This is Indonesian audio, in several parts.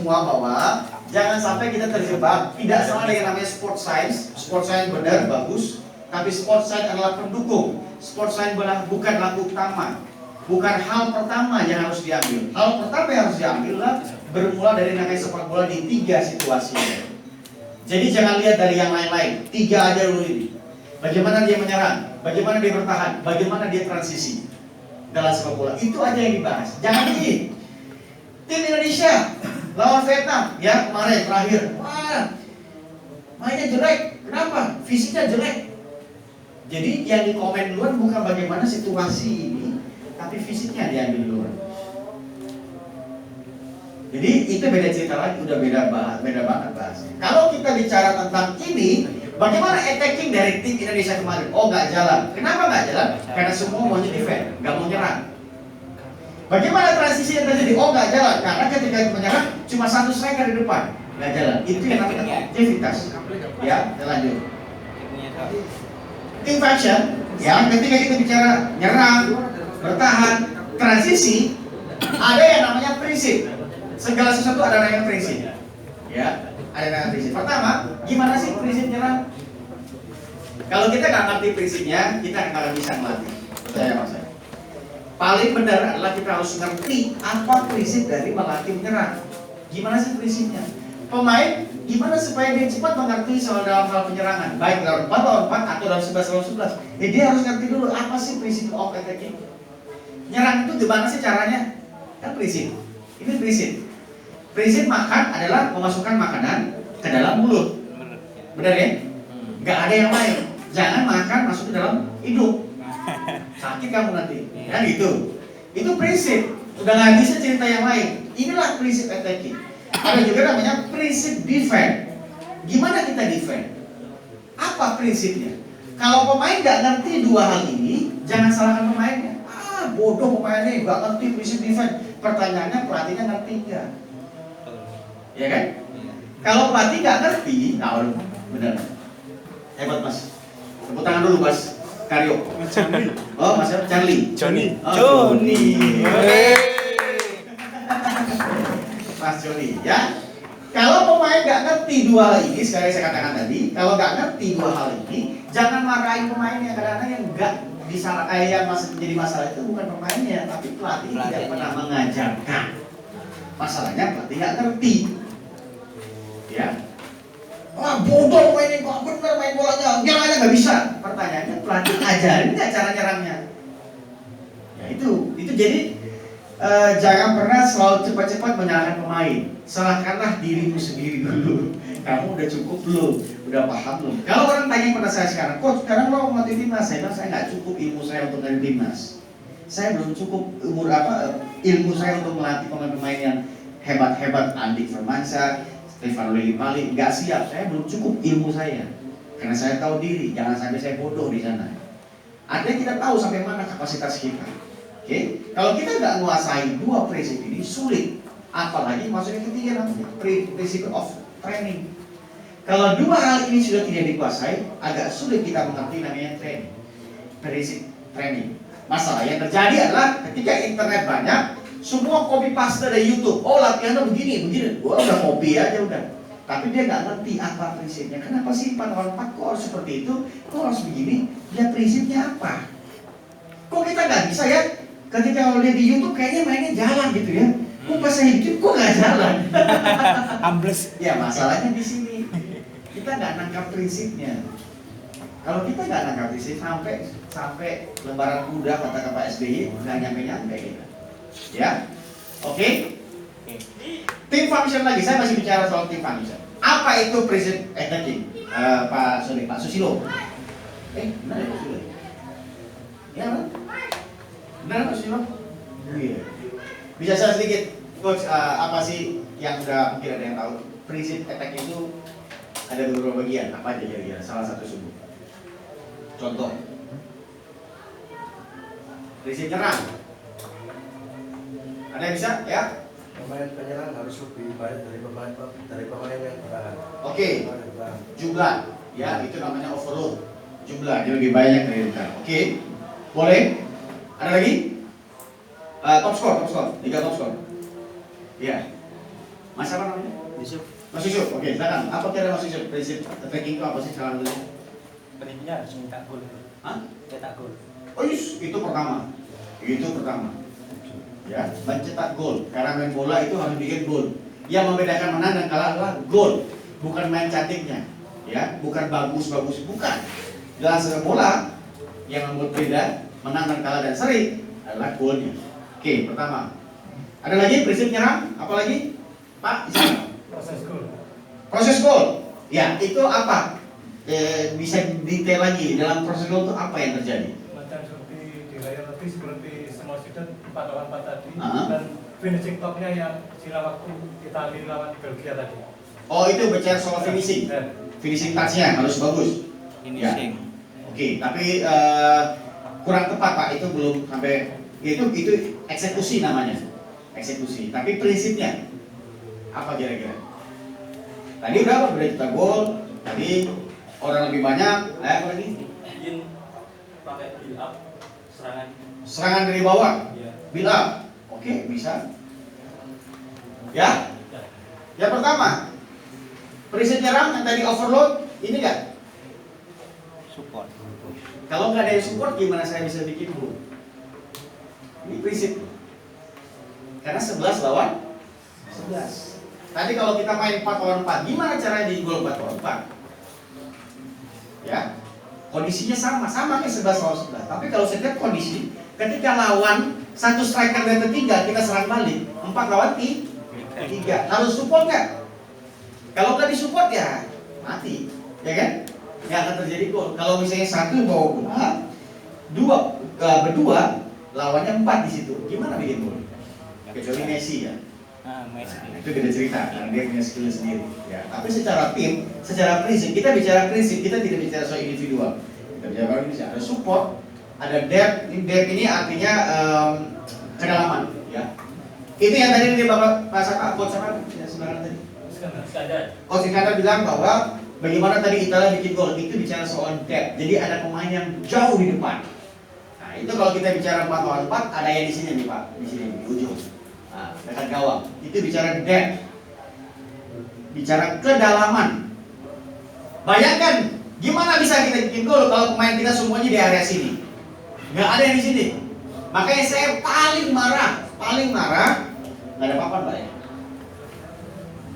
semua bahwa jangan sampai kita terjebak. Tidak sama dengan namanya sport science. Sport science benar, bagus. Tapi sport science adalah pendukung. Sport science bukanlah utama. Bukan hal pertama yang harus diambil. Hal pertama yang harus diambil adalah bermula dari namanya sepak bola di 3 situasi. Jadi jangan lihat dari yang lain-lain. 3 aja dulu ini. Bagaimana dia menyerang, bagaimana dia bertahan, bagaimana dia transisi dalam sepak bola. Itu aja yang dibahas. Jangan begini. Tim Indonesia lawan Vietnam ya kemarin terakhir. Wah, mainnya jelek. Kenapa? Fisiknya jelek. Jadi yang dikomen duluan bukan bagaimana situasi ini, tapi fisiknya diambil duluan. Jadi itu beda cerita lagi, udah beda banget bahasnya. Kalau kita bicara tentang ini, bagaimana attacking dari tim Indonesia kemarin? Oh nggak jalan. Kenapa nggak jalan? Karena semua mau defend, nggak mau nyerang. Bagaimana transisi yang terjadi? Oh nggak jalan. Karena ketika menyerang cuma 1 striker di depan, nggak jalan. Itu yang namanya aktivitas. Ya, kita lanjut. Team function, ya ketika kita bicara nyerang, bertahan, transisi, ada yang namanya prinsip. Segala sesuatu ada namanya prinsip. Ya, ada namanya prinsip. Pertama, gimana sih prinsip nyerang? Kalau kita nggak ngerti prinsipnya, kita nggak akan bisa melatih. Percaya sama saya. Paling benar adalah kita harus ngerti apa prinsip dari melatih menyerang. Gimana sih prinsipnya? Pemain gimana supaya dia cepat mengerti soal dalam hal penyerangan, baik dalam 4 lawan 4 atau dalam 11 lawan 11. Dia harus ngerti dulu apa sih prinsip of attacking. Nyerang itu gimana sih caranya? Kan prinsip. Ini prinsip. Prinsip makan adalah memasukkan makanan ke dalam mulut. Benar ya? Nggak ada yang lain. Jangan makan masuk ke dalam hidung. Sakit kamu nanti. Kan gitu. Itu prinsip. Udah nggak bisa cerita yang lain. Inilah prinsip attacking. Ada juga namanya prinsip defend. Gimana kita defend? Apa prinsipnya? Kalau pemain nggak ngerti 2 hal ini, jangan salahkan pemainnya. Bodoh pemainnya nggak ngerti prinsip defend. Pertanyaannya pelatihnya ngerti nggak? Ya kan? Kalau pelatih nggak ngerti, nah benar. Hebat mas. Tepuk tangan dulu mas. Karyo. Oh mas Charlie. Johnny. Oh, Johnny. Mas Johnny, ya. Kalau pemain nggak ngerti 2 hal ini, sekali saya katakan tadi, kalau nggak ngerti 2 hal ini, jangan marahin pemainnya. Karena yang nggak yang masih menjadi masalah itu bukan pemainnya, tapi pelatih tidak pernah mengajarkan. Masalahnya pelatih nggak ngerti. Ya. Bodoh mainin, kok bener main bolanya, nyerangnya nggak bisa. Pertanyaannya pelatih ajarin nggak cara nyerangnya? Ya itu jadi jangan pernah selalu cepat-cepat menyalahkan pemain. Salahkanlah dirimu sendiri dulu. Kamu udah cukup belum? Udah paham belum? Kalau orang tanya pada saya sekarang, coach, sekarang lo mau melatih timnas? Saya bilang saya nggak cukup ilmu saya untuk melatih timnas. Saya belum cukup ilmu saya untuk melatih pemain-pemain yang hebat-hebat. Andik Firmansyah, Stefano Lillipali, nggak siap. Saya belum cukup ilmu saya. Karena saya tahu diri, jangan sampai saya bodoh di sana. Ada kita tahu sampai mana kapasitas kita. Oke, kalau kita nggak menguasai 2 prinsip ini sulit. Apalagi maksudnya ketiga namanya prinsip of training. Kalau 2 hal ini sudah tidak dikuasai, agak sulit kita mengerti namanya training. Prinsip training. Masalah yang terjadi adalah ketika internet banyak, semua copy paste dari YouTube. Oh latihannya begini. Gua udah copy aja udah. Tapi dia nggak ngerti apa prinsipnya. Kenapa sih 4 lawan 4 kok harus seperti itu? Kok harus begini? Dia prinsipnya apa? Kok kita nggak bisa ya? Ketika kalau lihat di YouTube kayaknya mainnya jalan gitu ya. Kok pas saya bikin kok nggak jalan? Ambles. Ya masalahnya di sini. Kita nggak nangkap prinsipnya. Kalau kita nggak nangkap prinsip sampai lembaran kuda kata Pak SBY nggak nyampe gitu. Ya, oke. Team function lagi. Saya masih bicara soal team function. Apa itu prinsip attacking? Pak Susilo. Benar ya Pak Susilo? Ya kan? Benar Pak Susilo? Iya. Bisa saya sedikit, coach, apa sih yang udah mungkin ada yang tahu? Prinsip attack itu ada beberapa bagian. Apa aja kira-kira? Salah satu sebut. Contoh. Prinsip nyerang. Ada yang bisa? Ya. Pemain penyerang harus lebih baik dari pemain yang bertahan. Oke. Jumlah, ya itu namanya overload. Jumlah dia lebih banyak dari kita. Oke. Boleh? Ada lagi? Top score, liga top score. Ya. Mas apa namanya? Yusuf. Mas Yusuf, oke, silakan. Apa kira Mas Yusuf prinsip tracking itu apa sih sekarang dulu? Prinsipnya harus mencetak gol. Hah? Cetak gol. Oh yes, itu pertama. Itu pertama. Ya, mencetak gol. Karena main bola itu harus bikin gol. Yang membedakan menang dan kalah adalah gol, bukan main cantiknya. Ya, bukan bagus-bagus, bukan. Dalam sepak bola yang membuat beda menang dan kalah dan seri adalah golnya. Oke, pertama. Ada lagi prinsip nyerang? Apa lagi? Pak, di sana. Proses gol. Proses gol. Ya, itu apa? Bisa detail lagi dalam proses gol itu apa yang terjadi? Macam seperti di layar tadi seperti semua sudah 4 lawan 4 tadi Ah. dan finishing topnya yang sila waktu Italia lawan Belgia tadi. Oh, itu bicara soal finishing. Dan Finishing touch-nya harus bagus. Finishing. Oke, tapi kurang tepat Pak, itu belum sampai itu eksekusi namanya. Eksekusi. Tapi prinsipnya apa kira-kira? Tadi berapa? Udah kita gol. Tadi orang lebih banyak. Apa lagi? Bikin pakai build up serangan. Serangan dari bawah. Ya. Build up. Oke, bisa. Ya. Yang pertama, prinsip nyerang yang tadi overload, ini enggak? Support. Kalau nggak ada yang support, gimana saya bisa bikin gol? Ini prinsip. Karena 11 lawan 11. Tadi kalau kita main 4 lawan 4, gimana caranya di gol 4 lawan 4? Ya, kondisinya sama kayak 11 lawan 11. Tapi kalau setiap kondisi, ketika lawan satu striker dan tertinggal, kita serang balik 4 lawan 3. Harus support nggak? Kalau nggak disupport ya mati, ya kan? Nggak akan terjadi gol. Kalau misalnya satu bawa bola, berdua lawannya 4 di situ, gimana bikin gol? Kecuali Messi ya. Messi. Nah, itu beda cerita karena dia punya skill sendiri. Ya, tapi secara tim, secara prinsip, kita bicara prinsip, kita tidak bicara soal individual. Kita bicara prinsip, ada support, ada depth. Depth ini artinya kedalaman. Ya. Itu yang tadi dia bapak coach apa ya sebenarnya tadi. Standar. Coach Iskandar bilang bahwa bagaimana tadi Italia bikin gol itu bicara soal depth. Jadi ada pemain yang jauh di depan. Nah, itu kalau kita bicara 4 lawan 4, ada yang di sini nih Pak, di sini di ujung. Nah, dekat gawang. Itu bicara depth. Bicara kedalaman. Bayangkan gimana bisa kita bikin gol kalau pemain kita semuanya di area sini. Nggak ada yang di sini. Makanya saya paling marah, nggak ada papan Pak ya.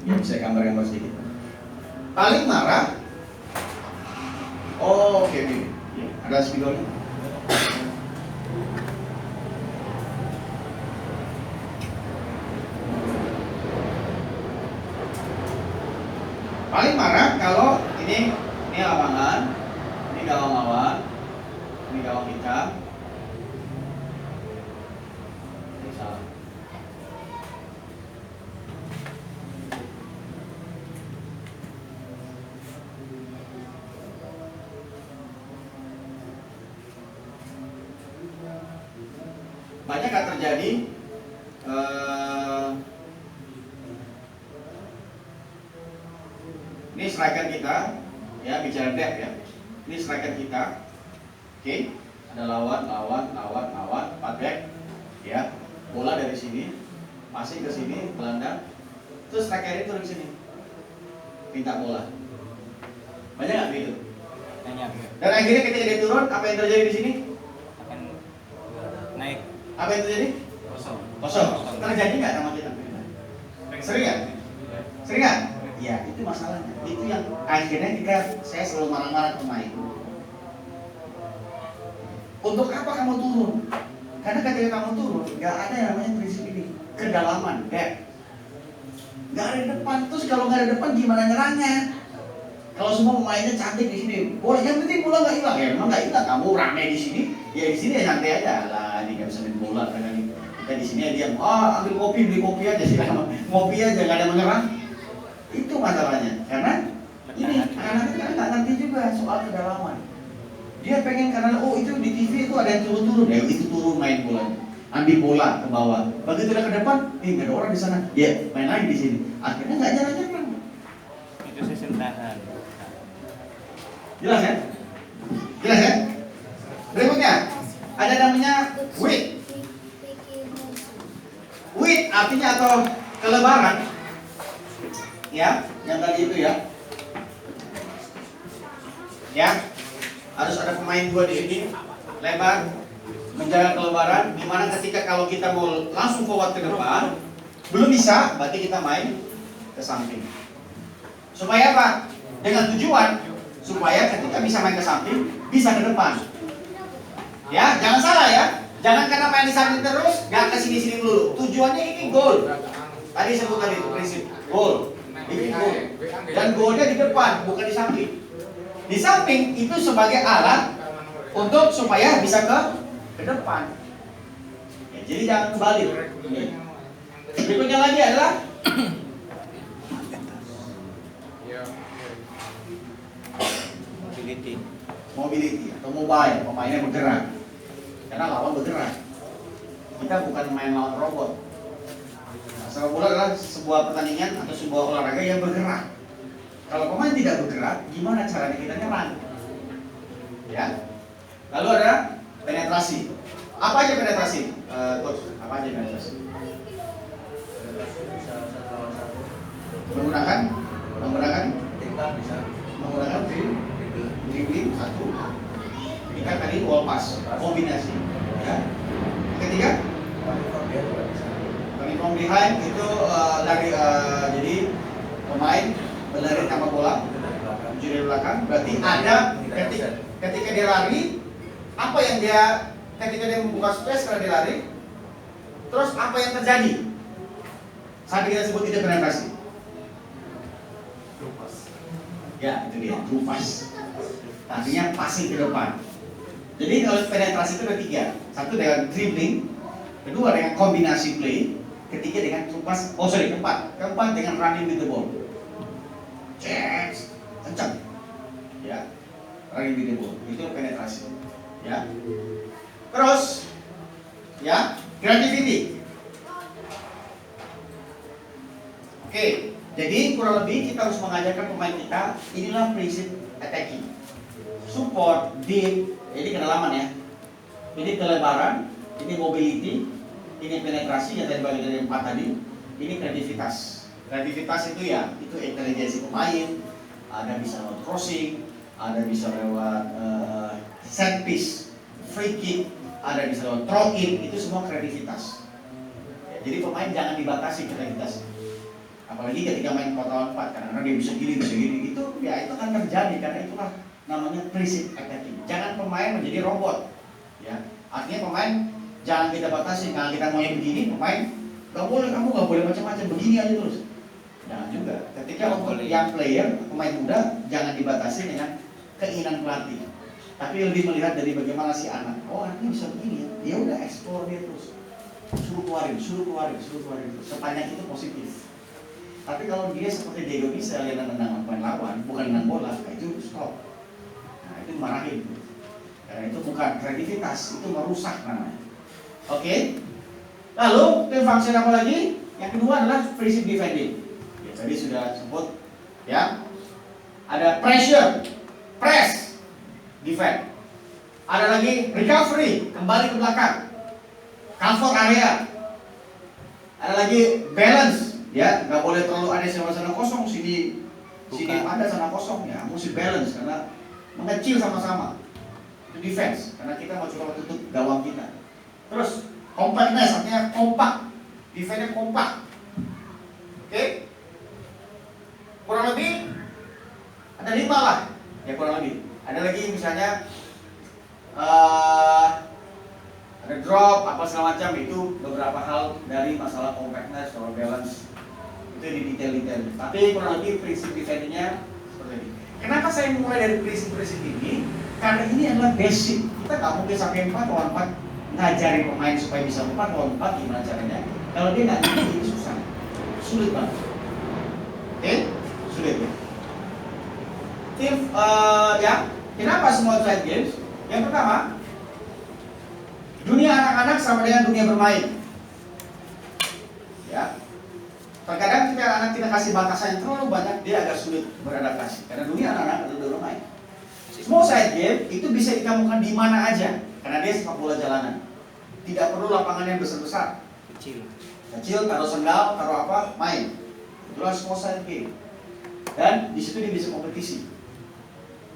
Ya, bisa gambar sedikit. Paling marah. Oh, oke. Ya, ada spidolnya. Paling marah kalau ini lapangan, ini gawang lawan, ini gawang kita. Ini salah. Banyak kan terjadi ini striker kita ya, bicara depth ya. Ini striker kita. Oke, ada lawan, empat back ya. Bola dari sini, passing ke sini, gelandang. Terus striker itu di sini. Minta bola. Banyak nggak gitu? Banyak. Dan akhirnya ketika dia turun, apa yang terjadi di sini? Akan naik. Apa yang terjadi? Kosong. Kosong. Terjadi nggak sama kita? Sering nggak? Sering nggak? Ya, itu masalahnya. Itu yang akhirnya saya selalu marah-marah ke pemain. Untuk apa kamu turun? Karena ketika kamu turun, nggak ada yang namanya prinsip ini. Kedalaman, depth. Nggak ada depan. Terus kalau nggak ada depan, gimana nyerangnya? Kalau semua pemainnya cantik di sini, bola yang penting bola nggak hilang. Ya memang nggak hilang. Kamu rame di sini, ya di sini ya santai aja. Lah, ini nggak bisa main bola karena ini. Kita di sini ya diam. Ambil kopi, beli kopi aja sih. Ngopi aja, nggak ada menyerang. Itu masalahnya. Karena ini anak-anak kan nggak ngerti juga soal kedalaman. Dia pengen karena itu di TV itu ada yang turun-turun, ya itu turun main bola, ambil bola ke bawah. Begitu udah ke depan, nggak ada orang di sana, ya main lagi di sini. Akhirnya nggak jalan-jalan. Itu sistem tahan. Jelas ya? Jelas ya? Berikutnya ada namanya width. Width artinya atau kelebaran. Ya, yang tadi itu ya. Ya, harus ada pemain dua di sini, lebar, menjaga kelebaran. Dimana ketika kalau kita mau langsung forward ke depan, belum bisa, berarti kita main ke samping. Supaya apa? Dengan tujuan supaya ketika bisa main ke samping, bisa ke depan. Ya, jangan salah ya. Jangan karena main di samping terus, gak ke sini-sini dulu. Tujuannya ini gol. Tadi sebut tadi itu prinsip gol. Ini gol. Dan golnya di depan, bukan di samping. Di samping itu sebagai alat untuk supaya bisa ke depan. Ya, jadi jangan kebalik. Berikutnya lagi adalah mobility atau mobile, pemainnya bergerak. Karena lawan bergerak. Kita bukan main lawan robot. Nah, sepak bola adalah sebuah pertandingan atau sebuah olahraga yang bergerak. Kalau pemain tidak bergerak, gimana caranya kita nyerang? Ya. Lalu ada penetrasi. Apa aja penetrasi? Coach, apa aja penetrasi? Bisa satu lawan satu. Menggunakan Tingkat bisa. menggunakan dribbling satu. Kita tadi wall pass, kombinasi. Ya. Ketiga, coming from behind itu lari jadi pemain berlari tanpa bola, menuju dari belakang. Berarti ada ketika dia lari, apa yang dia ketika dia membuka space karena dia lari, terus apa yang terjadi? Saat kita sebut itu penetrasi. Ya, itu dia, through pass. Artinya passing ke depan. Jadi kalau penetrasi itu ada tiga. Satu dengan dribbling, kedua dengan kombinasi play, ketiga dengan through pass. Keempat dengan running with the ball. Cek, kencang. Ya, running with the ball. Itu penetrasi. Ya. Terus, ya, creativity. Oke, jadi kurang lebih kita harus mengajarkan pemain kita inilah prinsip attacking, support, deep, ini kedalaman ya, ini kelebaran, ini mobility, ini penetrasi yang tadi bagian dari 4 tadi, ini kreativitas. Kreativitas itu ya, itu intelijensi pemain, ada bisa lewat crossing, ada bisa lewat set piece, free kick, ada bisa lewat throw in, itu semua kreativitas. Ya, jadi pemain jangan dibatasi kreativitas. Apalagi ketika main 4 lawan 4, karena dia bisa gini, itu ya itu akan terjadi karena itulah namanya prinsip attacking. Jangan pemain menjadi robot. Ya, artinya pemain jangan kita batasi, kalau kita mau yang begini, pemain kamu nggak boleh macam-macam begini aja terus. Jangan juga. Ketika untuk yang player, pemain muda jangan dibatasi dengan keinginan pelatih. Tapi lebih melihat dari bagaimana si anak. Oh, anaknya bisa begini ya. Ya udah explore dia terus. Suruh keluarin terus. Sepanjang itu positif. Tapi kalau dia seperti Diego bisa yang nendang pemain lawan, bukan nendang bola, itu stop. Nah, itu marahin. Karena itu bukan kreativitas, itu merusak namanya. Oke. Lalu, tim function apa lagi? Yang kedua adalah prinsip defending. Ya, tadi sudah sebut ya. Ada pressure, press, defend. Ada lagi recovery, kembali ke belakang. Cover area. Ada lagi balance. Ya, nggak boleh terlalu ada sana kosong, sini ada sana kosong ya, mesti balance karena mengecil sama-sama. Itu defense, karena kita mau coba tutup gawang kita. Terus compactness, artinya kompak, defense-nya kompak. Oke? Kurang lebih ada 5 lah, ya kurang lebih. Ada lagi misalnya ada drop, apa segala macam, itu beberapa hal dari masalah compactness atau balance. Itu di detail-detail. Tapi kurang lebih prinsip defendingnya seperti ini. Kenapa saya mulai dari prinsip-prinsip ini? Karena ini adalah basic. Kita nggak mungkin sampai 4 lawan 4 ngajarin pemain supaya bisa 4 lawan 4 gimana caranya? Kalau dia nggak ngerti ini susah, sulit banget. Oke, sulit ya. Tim ya, kenapa semua side games? Yang pertama, dunia anak-anak sama dengan dunia bermain. Ya. Terkadang ketika anak kita kasih batasan yang terlalu banyak, dia agak sulit beradaptasi. Karena dunia anak-anak adalah bermain. Small side game itu bisa ditemukan di mana aja, karena dia sepak bola jalanan. Tidak perlu lapangan yang besar-besar. Kecil. Kecil, taruh sendal, taruh apa, main. Itulah small side game. dan di situ dia bisa kompetisi.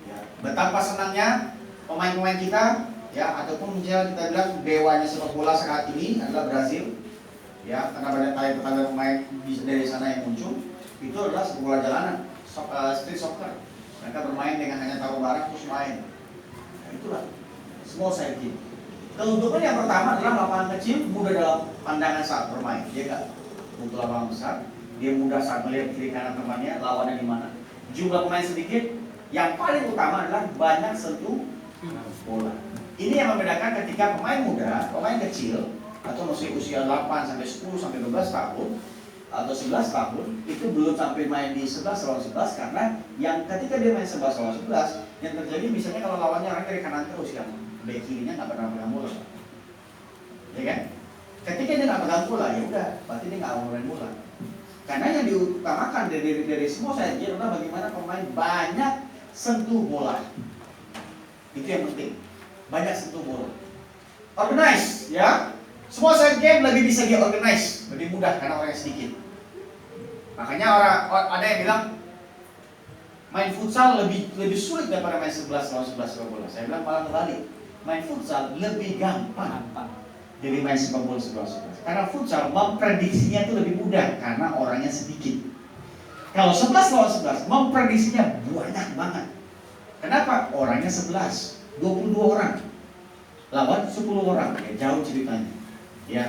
Ya, betapa senangnya pemain-pemain kita, ya, ataupun misalnya kita bilang dewanya sepak bola saat ini adalah Brazil, ya, karena banyak talenta pemain dari sana yang muncul. Itu adalah sepak bola jalanan, street soccer. Mereka bermain dengan hanya taruh barang terus main. Nah, itulah small side game. Keuntungan yang pertama adalah lapangan kecil, mudah dalam pandangan saat bermain. Dia nggak butuh lapangan besar, dia mudah saat melihat kiri kanan temannya, lawannya di mana. Jumlah pemain sedikit, yang paling utama adalah banyak sentuh bola. Ini yang membedakan ketika pemain muda, pemain kecil, atau masih usia 8 sampai 10 sampai 12 tahun atau 11 tahun, itu belum sampai main di 11 lawan 11, karena yang ketika dia main 11 lawan 11, yang terjadi misalnya kalau lawannya orang dari kanan terus, yang bek kirinya nggak pernah pegang bola, ya kan? Ketika dia nggak pegang bola, ya udah, berarti dia nggak mau main bola. Karena yang diutamakan dari semua saja adalah bagaimana pemain banyak sentuh bola. Itu yang penting, banyak sentuh bola. Organize, ya. Semua side game lebih bisa dia organize, lebih mudah karena orangnya sedikit. Makanya ada yang bilang main futsal lebih sulit daripada main 11 lawan 11 sepak bola. Saya bilang malah kebalik. Main futsal lebih gampang dari main sepak bola 11. Karena futsal memprediksinya itu lebih mudah karena orangnya sedikit. Kalau 11 lawan 11 memprediksinya banyak banget. Kenapa? Orangnya 11, 22 orang lawan 10 orang, ya, jauh ceritanya. Ya,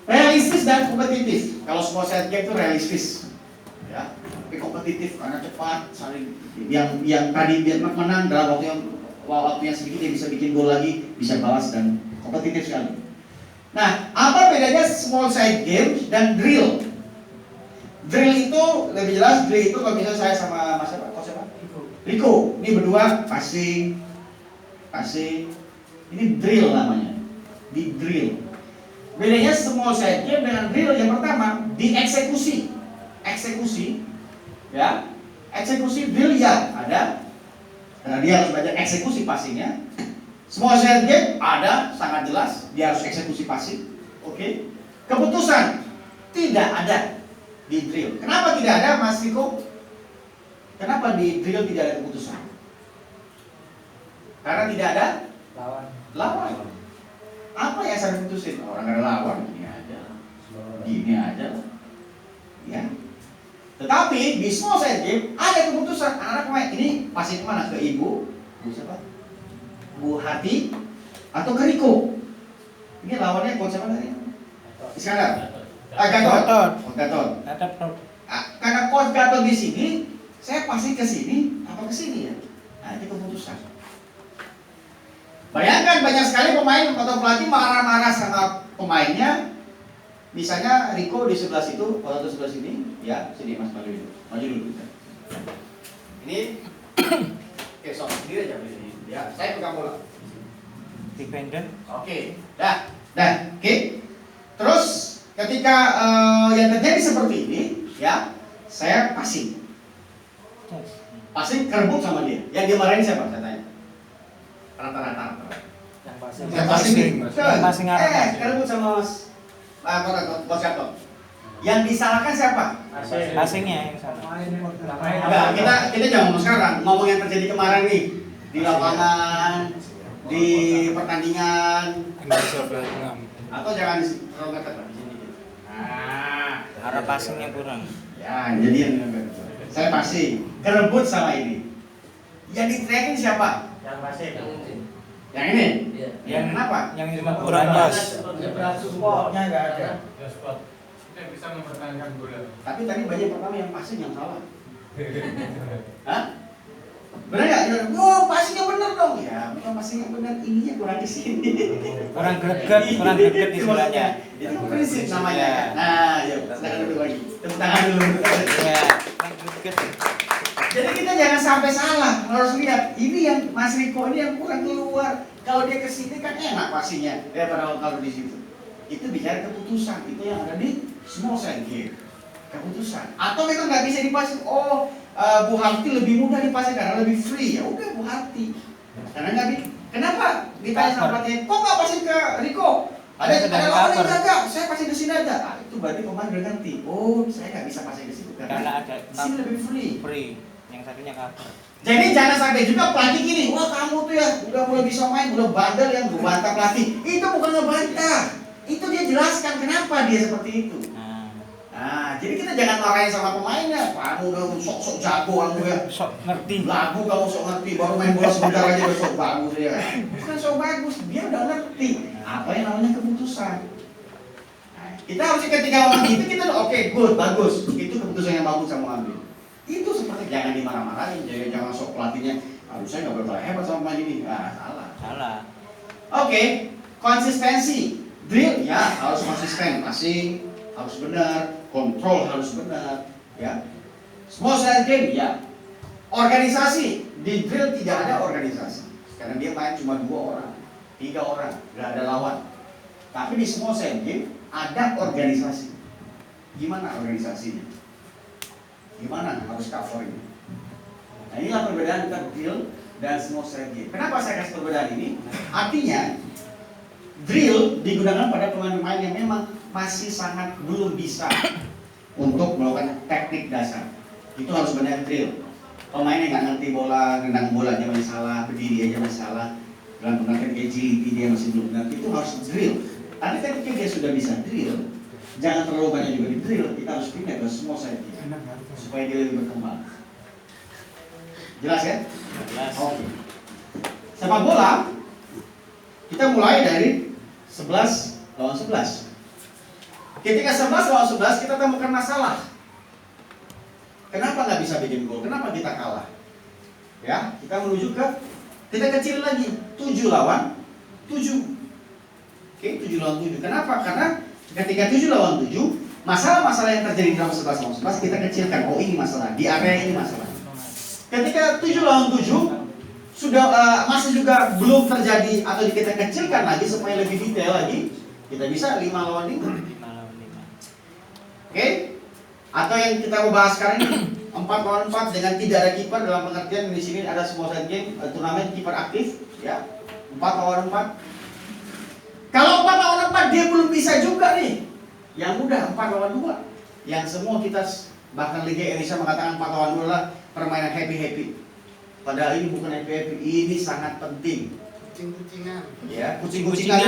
realistis dan kompetitif. Kalau semua set game itu realistis, ya, tapi kompetitif karena cepat, saling yang tadi biar menang dalam waktu yang sedikit dia bisa bikin gol lagi, bisa balas dan kompetitif sekali. Nah, apa bedanya small side game dan drill? Drill itu lebih jelas, drill itu kalau misalnya saya sama Mas siapa? Rico. Ini berdua passing. Ini drill namanya. Di drill. Bedanya small side game dengan drill yang pertama dieksekusi. Eksekusi, ya. Eksekusi drill ya ada. Karena dia harus belajar eksekusi passingnya. Small side game ada, sangat jelas dia harus eksekusi passing. Oke. Keputusan tidak ada di drill. Kenapa tidak ada, Mas Riko? Kenapa di drill tidak ada keputusan? Karena tidak ada lawan. Apa yang saya putusin? Orang ada lawan, gini aja, ya. Tetapi di small side game ada keputusan. Anak-anak pemain ini pasti kemana? Ke ibu siapa? Bu Hati atau ke Riko? Ini lawannya coach siapa tadi? Iskandar. Gatot. Karena coach Gatot di sini, saya pasti ke sini apa ke sini ya? Nah, itu keputusan. Bayangkan banyak sekali pemain atau pelatih marah-marah sama pemainnya. Misalnya Riko di sebelah situ, kalau sebelah sini, ya, sini Mas maju dulu. Ini, oke, sok sendiri aja begini. Ya, saya pegang bola. Dependent. Oke, dah, oke. Terus ketika yang terjadi seperti ini, ya, saya passing kerebut sama dia. Yang dia marahin siapa? Saya tanya. Rata-rata. Yang passing kerebut sama Mas Coach Gatot. Yang disalahkan siapa? Passingnya yang salah. Enggak, kita jangan ngomong sekarang, ngomong yang terjadi kemarin nih di lapangan, di pertandingan, atau jangan terlalu ketat di sini. Nah, Arah passingnya kurang. ya, jadi yang saya passing kerebut sama ini. Yang diteriakin siapa? Yang pasti Yang ini? Iya. Yang kenapa? Yang itu mah kurang jas. Spotnya nggak ada. Ya spot. Kita bisa mempertahankan bola. Tapi tadi banyak pertama yang passing yang salah. Hah? Benar nggak? Oh, passingnya benar dong. Ya, bukan passing yang benar, ininya kurang di sini. Kurang greget istilahnya. Itu prinsip namanya. Nah, yuk, silakan dulu lagi. Tepuk tangan dulu. Ya, kurang greget. Jadi kita jangan sampai salah, harus lihat ini yang Mas Riko ini yang kurang keluar. Kalau dia kesini kan enak pastinya daripada kalau di situ. Itu bicara keputusan, itu yang ada di small side game. Keputusan. Atau memang nggak bisa dipasin. Oh, Bu Harti lebih mudah dipasin karena lebih free. Ya udah Bu Harti. Karena nggak Kenapa ditanya sama pelatih? Kok nggak pasin ke Riko? Ada Dari lawan yang cover. jaga, saya passing ke sini aja. Ah, itu berarti pemain udah ngerti. Oh, saya nggak bisa passing ke situ Karena ada di sini lebih free. free, yang satunya cover. Jadi jangan sampai juga pelatih gini, wah kamu tuh ya udah mulai bisa main, udah bandel yang bantah pelatih. Itu bukan ngebantah. Itu dia jelaskan kenapa dia seperti itu. Nah, jadi kita jangan marahin sama pemainnya. Kamu udah sok-sok jago kamu ya. Sok ngerti. Lagu kamu sok ngerti, baru main bola sebentar aja udah sok bagus ya. Bukan sok bagus, dia udah ngerti apa yang namanya keputusan. Nah, kita harus ketika ngomong gitu kita udah oke, good, bagus. Itu keputusan yang bagus kamu ambil. Itu seperti jangan dimarah-marahin, jangan sok pelatihnya. Aduh saya nggak berterima hebat sama pemain ini. Nah, salah. Salah. Oke, konsistensi. Drill ya harus konsisten, passing harus benar, kontrol harus benar, ya. Small size game ya. Organisasi di drill tidak ada organisasi, karena dia main cuma 2 orang, 3 orang, nggak ada lawan. Tapi di small size game ada organisasi. Gimana organisasinya? Gimana harus covernya? Nah inilah perbedaan antara drill dan small size game. Kenapa saya kasih perbedaan ini? Artinya drill digunakan pada pemain-pemain yang memang masih sangat belum bisa untuk melakukan teknik dasar. Itu harus benar drill. Pemain yang nggak ngerti bola, nendang bola aja masih salah, berdiri aja masih salah, dalam menggunakan agility dia masih belum benar. Itu harus drill. Tapi ketika dia sudah bisa drill, jangan terlalu banyak juga di drill. Kita harus pindah ke semua side supaya dia lebih berkembang. Jelas ya? Jelas. Oke. Sepak bola kita mulai dari 11 lawan 11. Ketika 11 lawan 11 kita temukan masalah. Kenapa nggak bisa bikin gol? Kenapa kita kalah? Ya, kita menuju ke kita kecil lagi 7 lawan 7. Oke, 7 lawan 7. Kenapa? Karena ketika 7 lawan 7, masalah-masalah yang terjadi dalam 11 lawan 11 kita kecilkan. Oh, ini masalah, di area ini masalah. Ketika 7 lawan 7 sudah masih juga belum terjadi atau kita kecilkan lagi supaya lebih detail lagi, kita bisa 5 lawan 5. Oke? Atau yang kita mau bahas sekarang ini 4 lawan 4 dengan tidak ada kiper, dalam pengertian di sini ada semua side game turnamen kiper aktif, ya. 4 lawan 4. Kalau 4 lawan 4 dia belum bisa juga nih. Yang mudah 4 lawan 2. Yang semua kita bahkan Liga Indonesia mengatakan 4 lawan 2 adalah permainan happy-happy. Padahal ini bukan happy-happy, ini sangat penting. Kucing-kucingan. Ya, kucing-kucingan.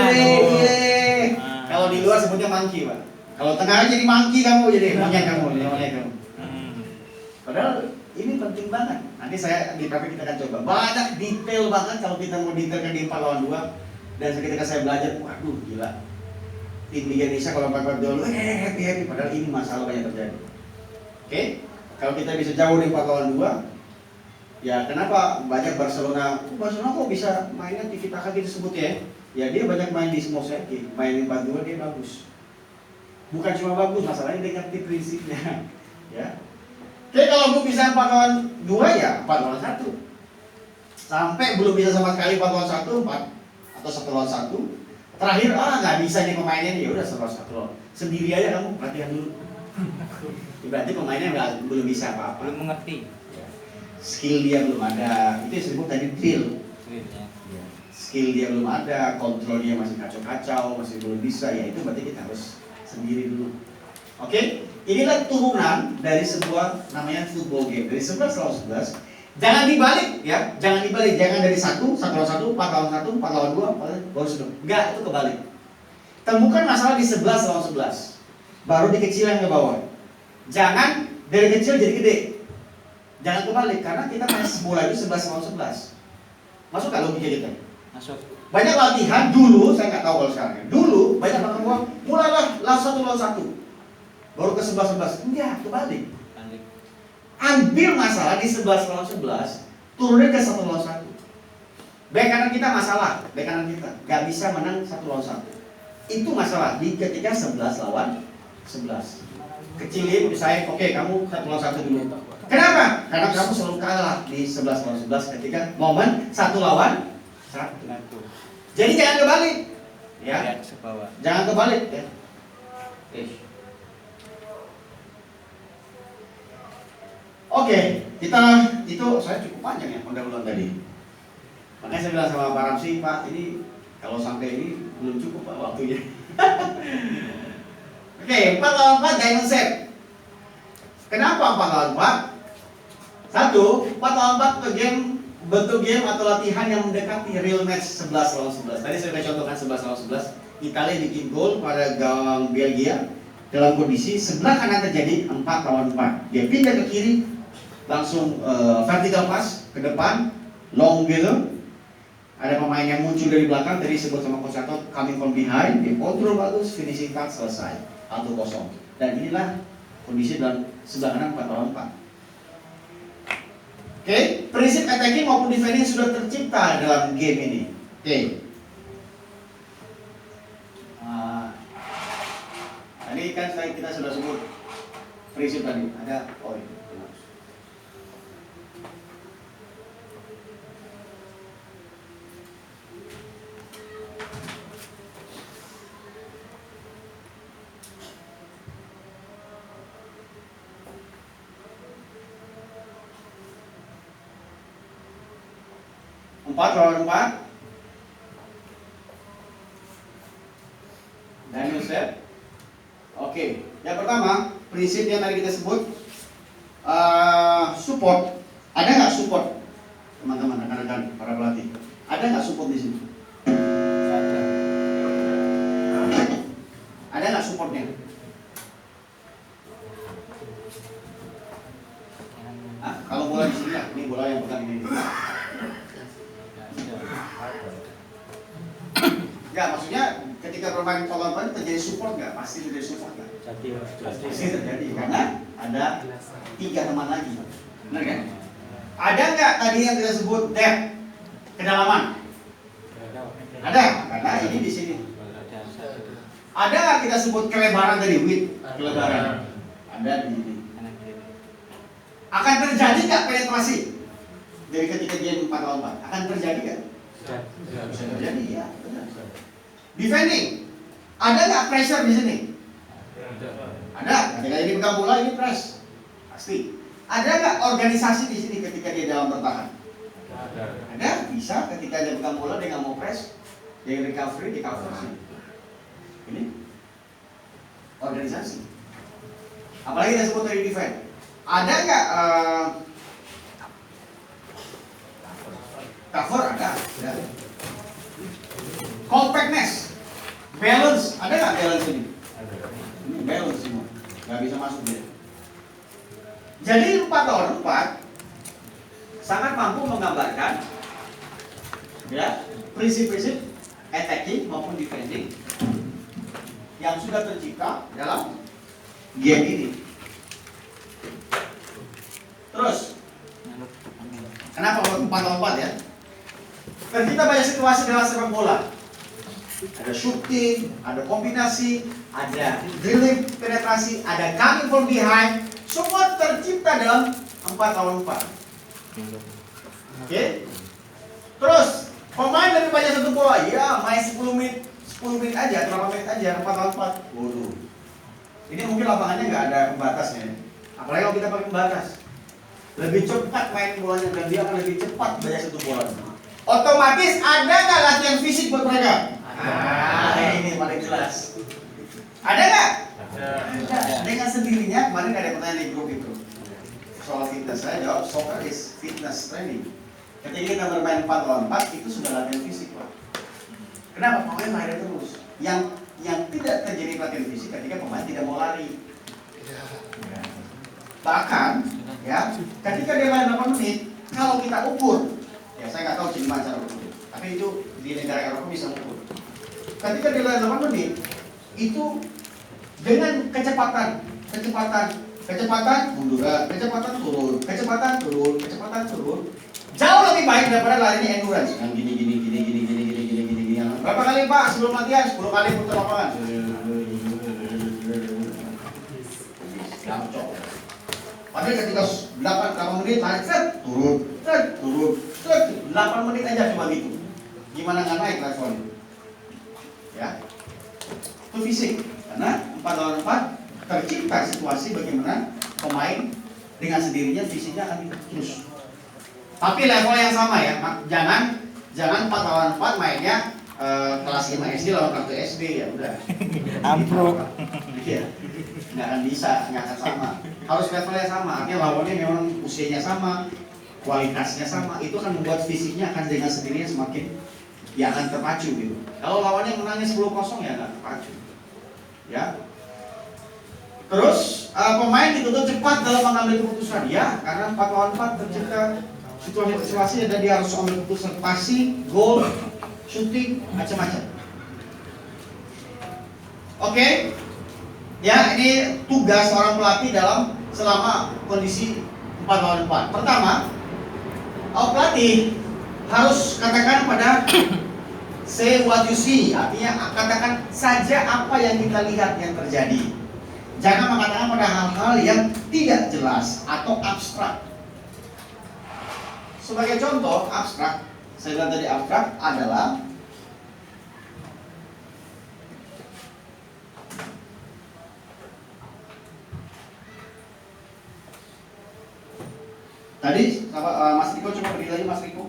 Kalau di luar sebutnya monkey, Pak. Kalau tengah jadi monkey kamu, jadi monyet kamu. Padahal ini penting banget. Nanti saya di praktek kita akan coba. Banyak detail banget kalau kita mau detailkan di 4 lawan 2. Dan ketika saya belajar, waduh gila. Tim Liga Indonesia kalau 4 dulu happy-happy, padahal ini masalah banyak terjadi. Oke? Kalau kita bisa jauh di 4 lawan 2, ya kenapa banyak Barcelona kok bisa mainnya tiki-taka disebut ya? Ya dia banyak main di semua segi, main 4-2 dia bagus. Bukan cuma bagus, masalahnya dia ngerti prinsipnya. Ya. Oke, kalau gue bisa 4 lawan 2 ya 4 lawan 1. Sampai belum bisa sama sekali 4 lawan 1, 4 atau 1 lawan 1. Terakhir nggak bisa nih pemainnya nih, ya udah 1 lawan 1 loh. Sendiri aja kamu perhatian dulu. Berarti pemainnya belum bisa apa-apa. Belum mengerti. Skill dia belum ada, itu yang disebut tadi drill. Skill dia belum ada, kontrol dia masih kacau-kacau, masih belum bisa, ya itu berarti kita harus sendiri dulu. Oke, inilah turunan dari sebuah namanya football game, dari 11 lawan 11. Jangan dibalik ya, jangan dari 1 lawan 1, 4 lawan 1, 4 lawan 2, baru sudah. Enggak, itu kebalik. Temukan masalah di 11 lawan 11, baru dikecilkan ke bawah. Jangan dari kecil jadi gede. Jangan kebalik, karena kita main bola itu 11 lawan 11. Masuk gak logika kita? Masuk. Banyak latihan dulu, saya nggak tahu kalau sekarang. Dulu banyak latihan bola, mulailah 1 lawan 1, baru ke 11-11. Enggak, kebalik. Balik. Ambil masalah di 11 lawan 11, turunin ke 1 lawan 1. Baik kanan kita masalah, baik kanan kita nggak bisa menang 1 lawan 1. Itu masalah di ketika 11 lawan 11. Kecilin, misalnya, oke, kamu 1 lawan 1 dulu. Kenapa? Karena kamu selalu kalah di 11 lawan 11 ketika momen 1 lawan 1. Jadi jangan kebalik, ya. Lihat ke bawah. Jangan kebalik, ya. Oke, kita itu saya cukup panjang ya pendahuluan tadi. Makanya saya bilang sama Pak Ramsi, Pak, ini kalau sampai ini belum cukup Pak waktunya. Oke, 4 lawan 4 diamond set. Kenapa 4 lawan 4? Satu, 4 lawan 4 bentuk game atau latihan yang mendekati real match 11 lawan 11. Tadi saya sudah contohkan 11 lawan 11. Italia bikin gol pada gawang Belgia dalam kondisi sebelah kanan terjadi 4 lawan 4. Dia pindah ke kiri, langsung vertical pass ke depan, long gitu. Ada pemain yang muncul dari belakang, tadi disebut sama Coach Anto, coming from behind, dia kontrol bagus, finishing touch selesai, 1-0. Dan inilah kondisi dalam sebelah kanan 4 lawan 4. Oke, prinsip attacking maupun defending sudah tercipta dalam game ini. Oke. Tadi kan kita sudah sebut prinsip tadi, ada poin. Empat lawan 4. Daniel set. Oke, yang pertama prinsip yang tadi kita sebut support. Ada nggak support, teman-teman, rekan-rekan para pelatih? Ada nggak support di sini? Ada nggak supportnya? Kalau bola di sini, ini bola yang pegang ini. Ya, maksudnya ketika bermain lawan terjadi support nggak? Pasti terjadi support nggak? Pasti terjadi karena ada 3 teman lagi, benar kan? Ada nggak tadi yang kita sebut depth, kedalaman? Ada, karena ini di sini. Ada nggak kita sebut kelebaran tadi, width, kelebaran? Ada di sini. Akan terjadi nggak penetrasi dari ketika game 4 lawan 4? Akan terjadi nggak? Bisa terjadi, ya. Benar. Defending, ada nggak pressure di sini? Ada. Ketika ini pegang bola ini press, pasti. Ada nggak organisasi di sini ketika dia dalam bertahan? Ada. Bisa. Ketika dia pegang bola dia nggak mau press, dia recovery, dia cover sih. Ini organisasi. Apalagi kita sebut dari defend. Ada nggak cover? Ada. Compactness, balance, ada nggak balance ini? Ini balance semua, nggak bisa masuk dia. Jadi 4 lawan 4 sangat mampu menggambarkan ya prinsip-prinsip attacking maupun defending yang sudah tercipta dalam game ini. Terus, kenapa 4 lawan 4 ya? Tercipta banyak situasi dalam sepak bola. Ada shooting, ada kombinasi, ada dribbling, penetrasi, ada coming from behind. Semua tercipta dalam 4 lawan 4. Oke? Terus, pemain lebih banyak satu bola. Ya, main 10 menit aja, berapa menit aja, 4 lawan 4. Waduh. Ini mungkin lapangannya nggak ada pembatasnya. Apalagi kalau kita pakai pembatas. Lebih cepat main bolanya dan dia akan lebih cepat banyak satu bola. Otomatis ada nggak latihan fisik buat mereka? Ini paling jelas. Ada nggak? Ada. Dengan sendirinya kemarin ada pertanyaan di grup itu soal fitness. Saya jawab soccer is fitness training. Ketika kita bermain 4 lawan 4 itu sudah latihan fisik, Pak. Kenapa? Pemain lari terus. Yang tidak terjadi latihan fisik ketika pemain tidak mau lari. Bahkan ya, ketika dia lari 8 menit, kalau kita ukur, ya saya nggak tahu gimana cara ukur, tapi itu di negara Eropa bisa ukur. Ketika dia lari 8 menit, itu dengan kecepatan mundur, kecepatan turun, jauh lebih baik daripada larinya endurance yang gini. Yang berapa kali Pak sebelum latihan? 10 kali putar lapangan. Padahal ketika 8 menit lari turun, 8 menit aja cuma gitu. Gimana nggak naik levelnya? Ya, itu fisik. Karena 4 lawan 4 tercipta situasi bagaimana pemain dengan sendirinya fisiknya akan terus. Tapi level yang sama ya, jangan 4 lawan 4 mainnya kelas 5 SD lawan kartu SD ya udah. Ambruk. Iya. Nggak akan bisa, nggak akan sama. Harus levelnya sama, artinya lawannya memang usianya sama, kualitasnya sama. Itu akan membuat fisiknya akan dengan sendirinya semakin ya akan terpacu gitu. Kalau lawannya menangnya 10-0 ya nggak terpacu. Ya. Terus pemain dituntut cepat dalam mengambil keputusan ya, karena 4 lawan 4 tercipta situasi dan dia harus ambil keputusan passing, gol, shooting, macam-macam. Oke, ya ini tugas seorang pelatih dalam selama kondisi 4 lawan 4. Pertama, pelatih harus katakan pada say what you see, artinya katakan saja apa yang kita lihat yang terjadi. Jangan mengatakan pada hal-hal yang tidak jelas atau abstrak. Sebagai contoh, abstrak, saya bilang tadi abstrak adalah tadi Mas Riko coba berdiri lagi Mas Riko.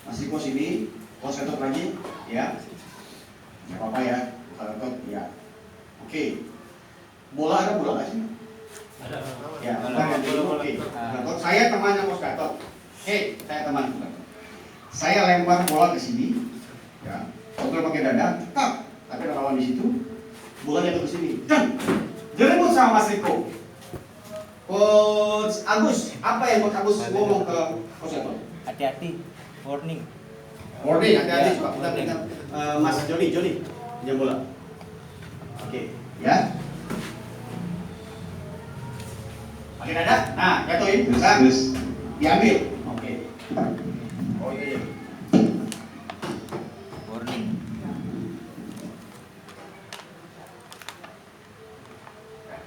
Mas Riko sini, pos ketok lagi, ya. Gak apa-apa ya, ketok, ya. Oke. Bola ada bola nggak sih? Ada. Ya, Bola. oke. Gatot, saya temannya Pos Gatot. Hei, saya teman Gatot. Saya lempar bola ke sini, ya. Kontrol pakai dada, tak. Tapi ada lawan di situ, bola jatuh ke sini. Dan jerebut sama Mas Riko. Coach Agus, apa yang Coach Agus ngomong ke Pos Gatot? Hati-hati. Warning. Warning, hati-hati. Ya, Coba kita warning. berikan Mas Joni, pinjam bola. Oke, ya. Pakai dada, nah jatuhin, bisa diambil. Oke. Oh iya. Warning.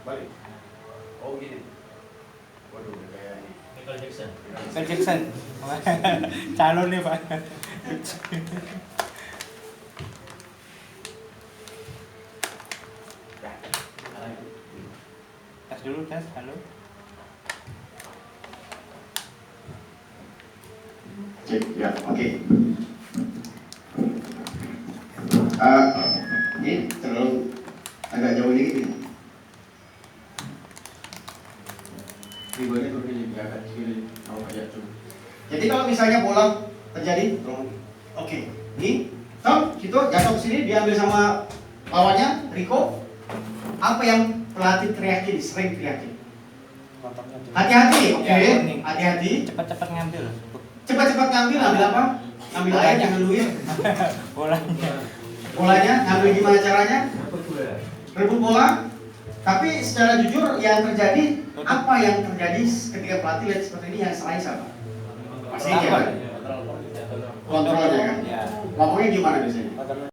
Balik. Oh gini. Waduh, kayak ini. Michael Jackson. Michael Jackson. Calon nih Pak. Tes dulu, tes. Halo. Cek, ya, oke. Ini terlalu agak jauh dikit ini. Ribuannya tuh ini agak kiri, mau kayak tuh. Jadi kalau misalnya bola terjadi, oke, ini, Tom, situ jatuh ke sini, diambil sama lawannya, Riko. Apa yang pelatih teriakin, sering teriakin? Hati-hati, oke, Ya, warning. hati-hati. Cepat-cepat ngambil. Cepat-cepat ngambil, ambil apa? Ambil air, jangan duit. Bolanya. Bolanya, ngambil gimana caranya? Dapat bola. Rebut bola. Tapi secara jujur yang terjadi, apa yang terjadi ketika pelatih lihat seperti ini yang selain siapa? Pasti dia kan? Kontrolnya kan? Ya. Ngomongnya gimana biasanya?